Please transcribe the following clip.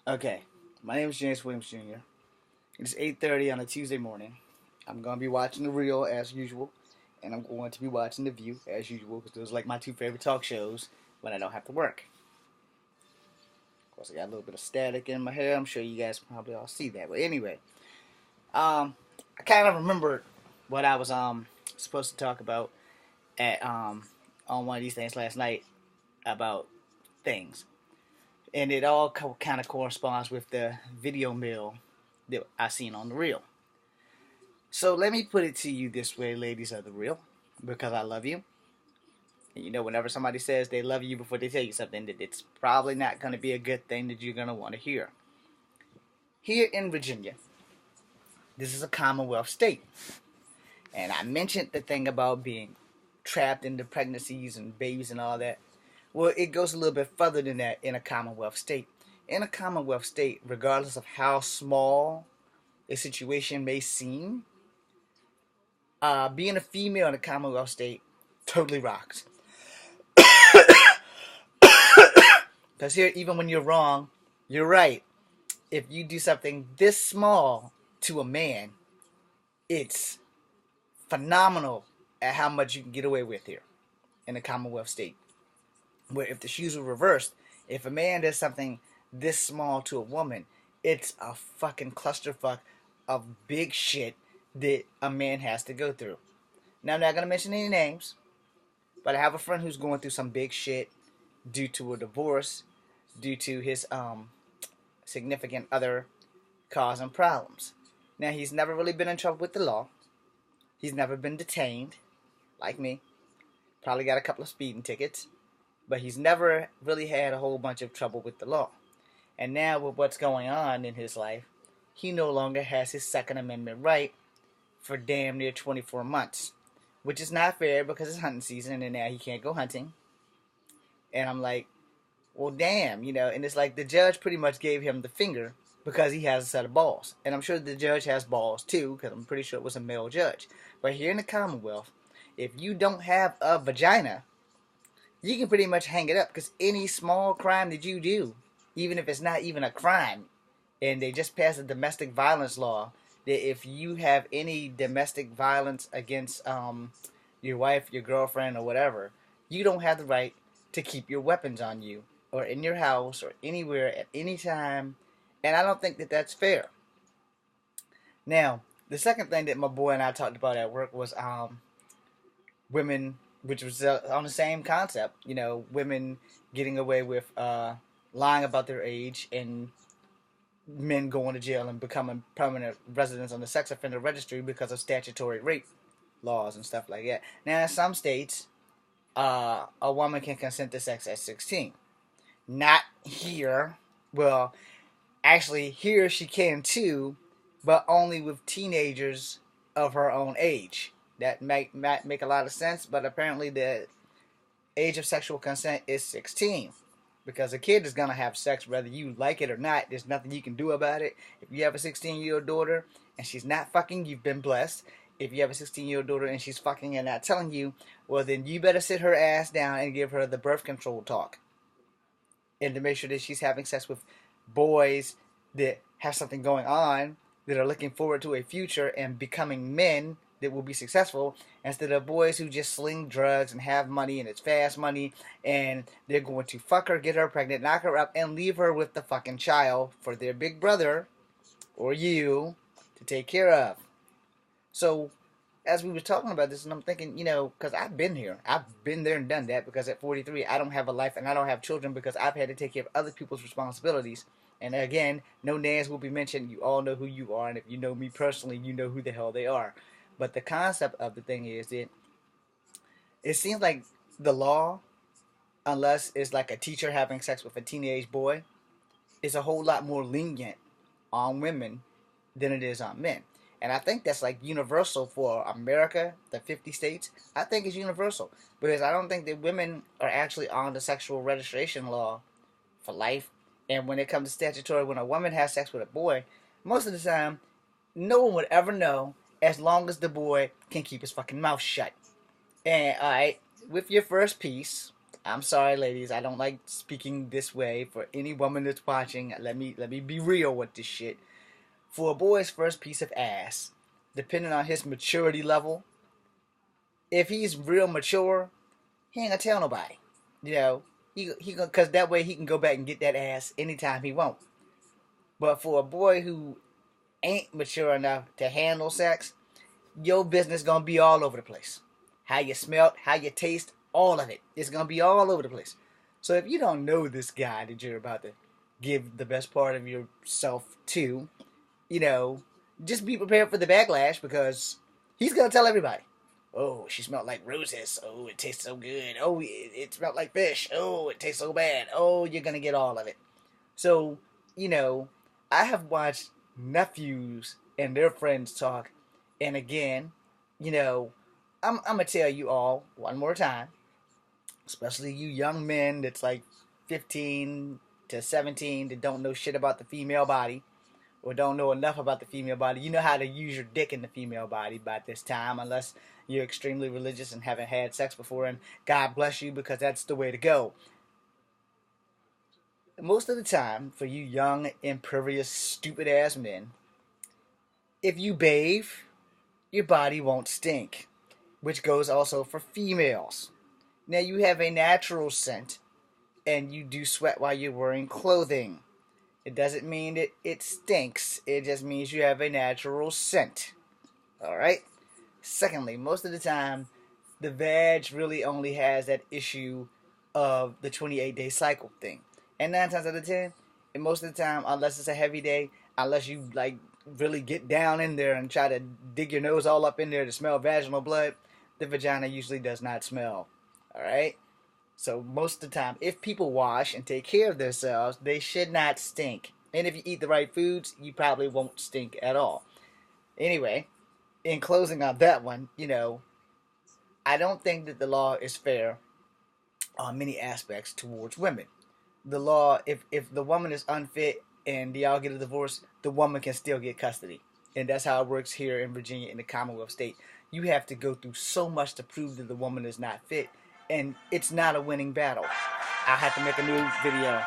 Okay, my name is James Williams Jr. It's 8:30 on a Tuesday morning. I'm gonna be watching The Real as usual, and I'm going to be watching The View as usual because those are like my two favorite talk shows when I don't have to work. Of course, I got a little bit of static in my hair. I'm sure you guys probably all see that. But anyway, I kind of remembered what I was supposed to talk about at on one of these things last night about things, and it all kind of corresponds with the video mill that I seen on The Real. So let me put it to you this way, ladies of The Real, because I love you. And you know, whenever somebody says they love you before they tell you something, that it's probably not going to be a good thing that you're going to want to hear. Here in Virginia, this is a Commonwealth state. And I mentioned the thing about being trapped into pregnancies and babies and all that. Well, it goes a little bit further than that in a Commonwealth state. In a Commonwealth state, regardless of how small a situation may seem, being a female in a Commonwealth state totally rocks. Because here, even when you're wrong, you're right. If you do something this small to a man, it's phenomenal at how much you can get away with here in a Commonwealth state. Where if the shoes were reversed, if a man does something this small to a woman, it's a fucking clusterfuck of big shit that a man has to go through. Now, I'm not going to mention any names, but I have a friend who's going through some big shit due to a divorce, due to his significant other causing problems. Now, he's never really been in trouble with the law. He's never been detained, like me. Probably got a couple of speeding tickets. But he's never really had a whole bunch of trouble with the law. And now, with what's going on in his life, he no longer has his Second Amendment right for damn near 24 months. Which is not fair because it's hunting season and now he can't go hunting. And I'm like, well, damn, and it's like the judge pretty much gave him the finger because he has a set of balls. And I'm sure the judge has balls too, because I'm pretty sure it was a male judge. But here in the Commonwealth, if you don't have a vagina, you can pretty much hang it up because any small crime that you do, even if it's not even a crime, and they just passed a domestic violence law, that if you have any domestic violence against your wife, your girlfriend, or whatever, you don't have the right to keep your weapons on you or in your house or anywhere at any time. And I don't think that that's fair. Now, the second thing that my boy and I talked about at work was women, which was on the same concept. Women getting away with lying about their age and men going to jail and becoming permanent residents on the sex offender registry because of statutory rape laws and stuff like that. Now, in some states, a woman can consent to sex at 16. Not here. Well, actually, here she can too, but only with teenagers of her own age. That might make a lot of sense, but apparently the age of sexual consent is 16. Because a kid is going to have sex whether you like it or not. There's nothing you can do about it. If you have a 16-year-old daughter and she's not fucking, you've been blessed. If you have a 16-year-old daughter and she's fucking and not telling you, well, then you better sit her ass down and give her the birth control talk. And to make sure that she's having sex with boys that have something going on, that are looking forward to a future and becoming men that will be successful, instead of boys who just sling drugs and have money and it's fast money and they're going to fuck her, get her pregnant, knock her up, and leave her with the fucking child for their big brother or you to take care of. So, as we were talking about this, and I'm thinking, because I've been here. I've been there and done that because at 43, I don't have a life and I don't have children because I've had to take care of other people's responsibilities. And again, no names will be mentioned. You all know who you are. And if you know me personally, you know who the hell they are. But the concept of the thing is that it seems like the law, unless it's like a teacher having sex with a teenage boy, is a whole lot more lenient on women than it is on men. And I think that's like universal for America, the 50 states. I think it's universal because I don't think that women are actually on the sexual registration law for life. And when it comes to statutory, when a woman has sex with a boy, most of the time, no one would ever know as long as the boy can keep his fucking mouth shut. And alright, with your first piece, I'm sorry, ladies. I don't like speaking this way for any woman that's watching. Let me be real with this shit. For a boy's first piece of ass, depending on his maturity level, if he's real mature, he ain't gonna tell nobody. You know, he gonna, cause that way he can go back and get that ass anytime he want. But for a boy who ain't mature enough to handle sex, your business gonna be all over the place. How you smell, how you taste, all of it. It's gonna be all over the place. So if you don't know this guy that you're about to give the best part of yourself to, you know, just be prepared for the backlash because he's gonna tell everybody. Oh, she smelled like roses. Oh, it tastes so good. Oh, it smelled like fish. Oh, it tastes so bad. Oh, you're gonna get all of it. So, you know, I have watched nephews and their friends talk, and again, you know, I'm gonna tell you all one more time, especially you young men that's like 15 to 17 that don't know shit about the female body or don't know enough about the female body. You know how to use your dick in the female body by this time, unless you're extremely religious and haven't had sex before, and God bless you because that's the way to go. Most of the time, for you young, impervious, stupid ass men, if you bathe, your body won't stink, which goes also for females. Now, you have a natural scent, and you do sweat while you're wearing clothing. It doesn't mean that it stinks, it just means you have a natural scent. Alright? Secondly, most of the time, the vag really only has that issue of the 28-day cycle thing. And 9 times out of 10, and most of the time, unless it's a heavy day, unless you like really get down in there and try to dig your nose all up in there to smell vaginal blood, the vagina usually does not smell. Alright? So most of the time, if people wash and take care of themselves, they should not stink. And if you eat the right foods, you probably won't stink at all. Anyway, in closing on that one, you know, I don't think that the law is fair on many aspects towards women. The law, if the woman is unfit and y'all get a divorce, the woman can still get custody. And that's how it works here in Virginia in the Commonwealth state. You have to go through so much to prove that the woman is not fit, and it's not a winning battle. I'll have to make a new video.